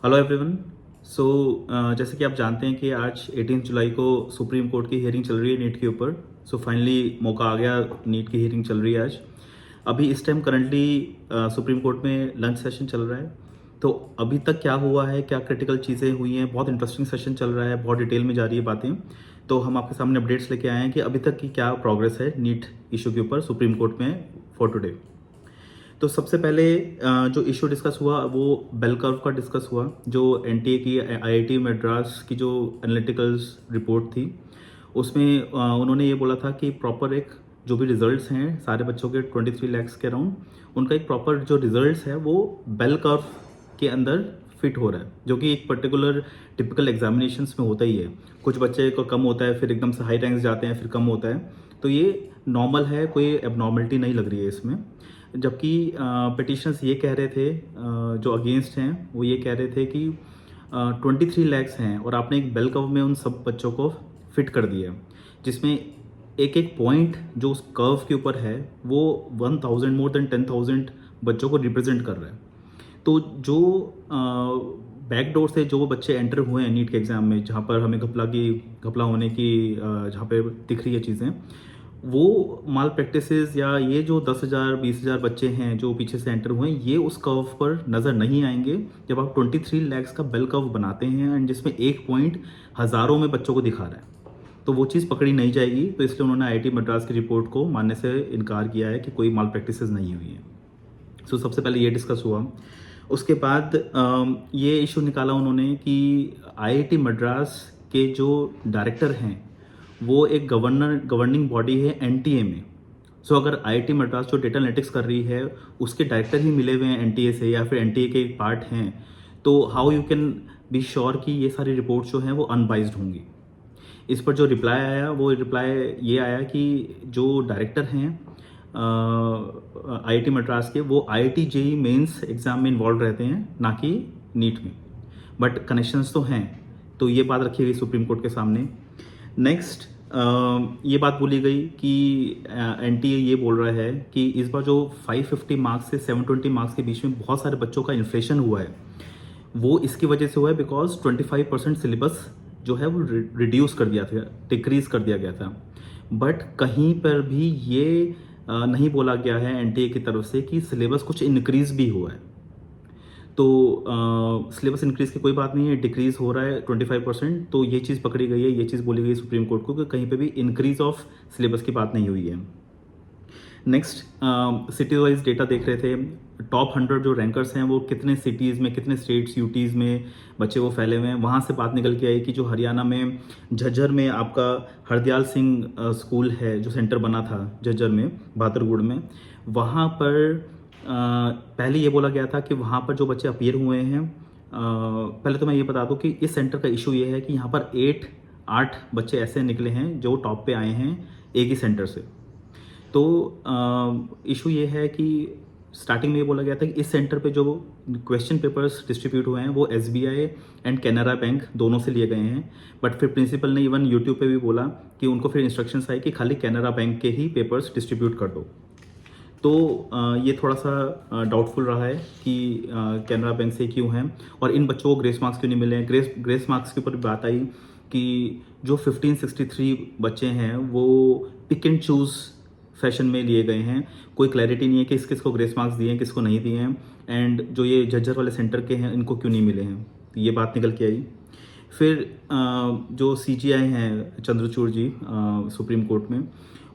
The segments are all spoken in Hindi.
Hello everyone. सो जैसे कि आप जानते हैं कि आज 18 जुलाई को सुप्रीम कोर्ट की हियरिंग चल रही है नीट के ऊपर। सो फाइनली मौका आ गया, नीट की हियरिंग चल रही है आज। अभी इस टाइम करंटली सुप्रीम कोर्ट में लंच सेशन चल रहा है। तो अभी तक क्या हुआ है, क्या क्रिटिकल चीज़ें हुई हैं, बहुत इंटरेस्टिंग सेशन चल रहा है, बहुत डिटेल में जा रही है बातें। तो हम आपके सामने अपडेट्स लेके आए हैं कि अभी तक की क्या प्रोग्रेस है नीट इशू के ऊपर सुप्रीम कोर्ट में फॉर टुडे। तो सबसे पहले जो इशू डिस्कस हुआ वो बेल कर्व का डिस्कस हुआ, जो एनटीए की आईआईटी मद्रास की जो एनालिटिकल्स रिपोर्ट थी उसमें उन्होंने ये बोला था कि प्रॉपर एक जो भी रिजल्ट्स हैं सारे बच्चों के 23 lakhs के अराउंड, उनका एक प्रॉपर जो रिजल्ट्स है वो बेल कर्व के अंदर फिट हो रहा है, जो कि एक पर्टिकुलर टिपिकल एग्जामिनेशंस में होता ही है। कुछ बच्चे को कम होता है, फिर एकदम से हाई रैंक्स जाते हैं, फिर कम होता है। तो ये नॉर्मल है, कोई एबनॉर्मलिटी नहीं लग रही है इसमें। जबकि पिटिशनर्स ये कह रहे थे, जो अगेंस्ट हैं वो ये कह रहे थे कि 23 lakhs हैं और आपने एक बेल कर्व में उन सब बच्चों को फिट कर दिया है, जिसमें एक एक पॉइंट जो उस कर्व के ऊपर है वो 1000 मोर देन 10,000 बच्चों को रिप्रेजेंट कर रहा है। तो जो बैक डोर से जो बच्चे एंटर हुए हैं नीट के एग्ज़ाम में, जहाँ पर हमें घपला होने की जहाँ पे दिख रही है चीज़ें, वो माल प्रैक्टिसेस या ये जो 10,000 20,000 बच्चे हैं जो पीछे से एंटर हुए हैं, ये उस कर्व पर नज़र नहीं आएंगे जब आप 23 lakhs का बेल कर्व बनाते हैं एंड जिसमें एक पॉइंट हज़ारों में बच्चों को दिखा रहा है। तो वो चीज़ पकड़ी नहीं जाएगी। तो इसलिए उन्होंने आईआईटी मद्रास की रिपोर्ट को मानने से इनकार किया है कि कोई माल प्रैक्टिसेस नहीं हुई है। सो सबसे पहले ये डिस्कस हुआ। उसके बाद ये इशू निकाला उन्होंने कि आईआईटी मद्रास के जो डायरेक्टर हैं वो एक गवर्निंग बॉडी है एनटीए में। सो अगर आईआईटी मद्रास जो डेटा एनालिटिक्स कर रही है उसके डायरेक्टर ही मिले हुए हैं एनटीए से या फिर एनटीए के एक पार्ट हैं, तो how you can be sure कि ये सारी रिपोर्ट्स जो हैं वो अनबाइज्ड होंगी। इस पर जो रिप्लाई आया वो रिप्लाई ये आया कि जो डायरेक्टर हैं आईआईटी मद्रास के, वो आईआईटी जेईई मेंस एग्ज़ाम में इन्वॉल्व रहते हैं, ना कि नीट में, बट कनेक्शंस तो हैं। तो ये बात रखी गई सुप्रीम कोर्ट के सामने। नेक्स्ट ये बात बोली गई कि एनटीए ये बोल रहा है कि इस बार जो 550 मार्क्स से 720 मार्क्स के बीच में बहुत सारे बच्चों का इन्फ्लेशन हुआ है, वो इसकी वजह से हुआ है बिकॉज 25% सिलेबस जो है वो रिड्यूस कर दिया था, डिक्रीज कर दिया गया था। बट कहीं पर भी ये नहीं बोला गया है एनटीए की तरफ से कि सिलेबस कुछ इंक्रीज भी हुआ है। तो सिलेबस इंक्रीज की कोई बात नहीं है, डिक्रीज हो रहा है 25%। तो ये चीज़ पकड़ी गई है, ये चीज़ बोली गई सुप्रीम कोर्ट को कि कहीं पे भी इंक्रीज ऑफ सिलेबस की बात नहीं हुई है। नेक्स्ट सिटी वाइज डेटा देख रहे थे। टॉप 100 जो रैंकर्स हैं वो कितने सिटीज़ में, कितने स्टेट्स यूटीज़ में बच्चे वो फैले हुए हैं। वहाँ से बात निकल के आई कि जो हरियाणा में झज्जर में आपका हरदयाल सिंह स्कूल है, जो सेंटर बना था झज्जर में बहादुरगढ़ में, वहाँ पर पहले ये बोला गया था कि वहाँ पर जो बच्चे अपीयर हुए हैं, पहले तो मैं ये बता दूँ कि इस सेंटर का इशू ये है कि यहाँ पर 8 बच्चे ऐसे निकले हैं जो टॉप पे आए हैं एक ही सेंटर से। तो इशू ये है कि स्टार्टिंग में ये बोला गया था कि इस सेंटर पे जो क्वेश्चन पेपर्स डिस्ट्रीब्यूट हुए हैं वो एसबीआई एंड कैनरा बैंक दोनों से लिए गए हैं। बट फिर प्रिंसिपल ने इवन यूट्यूब पे भी बोला कि उनको फिर इंस्ट्रक्शंस आए कि खाली कैनरा बैंक के ही पेपर्स डिस्ट्रीब्यूट कर दो। तो ये थोड़ा सा डाउटफुल रहा है कि कैनरा बैंक से क्यों हैं और इन बच्चों को ग्रेस मार्क्स क्यों नहीं मिले हैं। ग्रेस मार्क्स के ऊपर बात आई कि जो 1563 बच्चे हैं वो पिक एंड चूज़ फैशन में लिए गए हैं, कोई क्लैरिटी नहीं है कि किस को ग्रेस मार्क्स दिए हैं, किसको नहीं दिए हैं, एंड जो ये झज्जर वाले सेंटर के हैं इनको क्यों नहीं मिले हैं। तो ये बात निकल के आई। फिर जो सीजीआई हैं चंद्रचूड़ जी सुप्रीम कोर्ट में,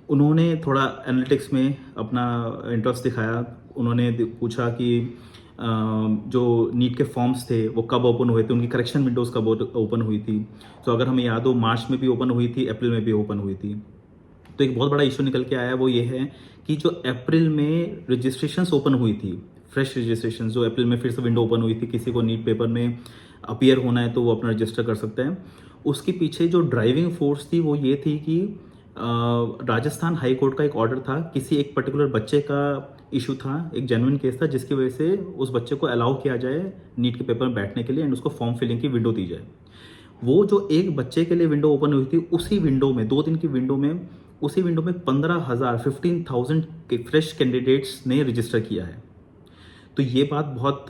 उन्होंने थोड़ा एनालिटिक्स में अपना इंटरेस्ट दिखाया। उन्होंने पूछा कि जो नीट के फॉर्म्स थे वो कब ओपन हुए थे, उनकी करेक्शन विंडोज़ कब ओपन हुई थी। तो अगर हमें याद हो मार्च में भी ओपन हुई थी, अप्रैल में भी ओपन हुई थी। तो एक बहुत बड़ा इशू निकल के आया वो ये है कि जो अप्रैल में रजिस्ट्रेशंस ओपन हुई थी, फ्रेश रजिस्ट्रेशन जो अप्रैल में फिर से विंडो ओपन हुई थी, किसी को नीट पेपर में अपीयर होना है तो वो अपना रजिस्टर कर सकते हैं। उसके पीछे जो ड्राइविंग फोर्स थी वो ये थी कि राजस्थान हाई कोर्ट का एक ऑर्डर था, किसी एक पर्टिकुलर बच्चे का इशू था, एक जेन्युइन केस था जिसकी वजह से उस बच्चे को अलाउ किया जाए नीट के पेपर में बैठने के लिए एंड उसको फॉर्म फिलिंग की विंडो दी जाए। वो जो एक बच्चे के लिए विंडो ओपन हुई थी, उसी विंडो में 2 दिन की विंडो में, उसी विंडो में 15,000 के फ्रेश कैंडिडेट्स ने रजिस्टर किया है। तो ये बात बहुत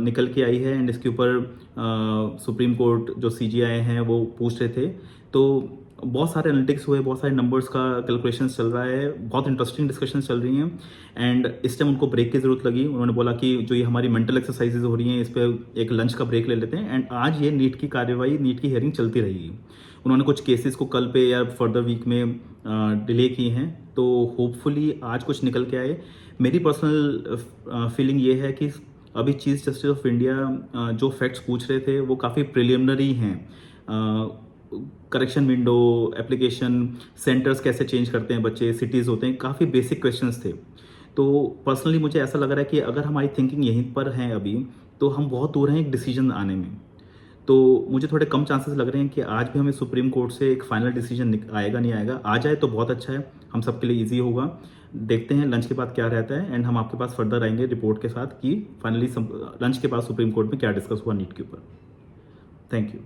निकल के आई है एंड इसके ऊपर सुप्रीम कोर्ट जो CGI हैं वो पूछ रहे थे। तो बहुत सारे एनालिटिक्स हुए, बहुत सारे नंबर्स का कैलकुलेशन चल रहा है, बहुत इंटरेस्टिंग डिस्कशन चल रही हैं एंड इस टाइम उनको ब्रेक की ज़रूरत लगी। उन्होंने बोला कि जो ये हमारी मेंटल एक्सरसाइजेज हो रही हैं इस पर एक लंच का ब्रेक ले लेते हैं एंड आज ये नीट की कार्यवाही, नीट की हियरिंग चलती रहेगी। उन्होंने कुछ केसेस को कल पे या फर्दर वीक में डिले की हैं, तो होपफुली आज कुछ निकल के आए। मेरी पर्सनल फीलिंग ये है कि अभी चीफ जस्टिस ऑफ इंडिया जो फैक्ट्स पूछ रहे थे वो काफ़ी प्रिलिमिनरी हैं। करेक्शन विंडो, एप्लीकेशन सेंटर्स कैसे चेंज करते हैं बच्चे, सिटीज़ होते हैं, काफ़ी बेसिक क्वेश्चंस थे। तो पर्सनली मुझे ऐसा लग रहा है कि अगर हमारी थिंकिंग यहीं पर है अभी, तो हम बहुत दूर हैं एक डिसीजन आने में। तो मुझे थोड़े कम चांसेस लग रहे हैं कि आज भी हमें सुप्रीम कोर्ट से एक फाइनल डिसीजन आएगा नहीं आएगा। आ जाए तो बहुत अच्छा है, हम सबके लिए ईजी होगा। देखते हैं लंच के बाद क्या रहता है एंड हम आपके पास फर्दर आएंगे रिपोर्ट के साथ कि फाइनली लंच के बाद सुप्रीम कोर्ट में क्या डिस्कस हुआ नीट के ऊपर। Thank you.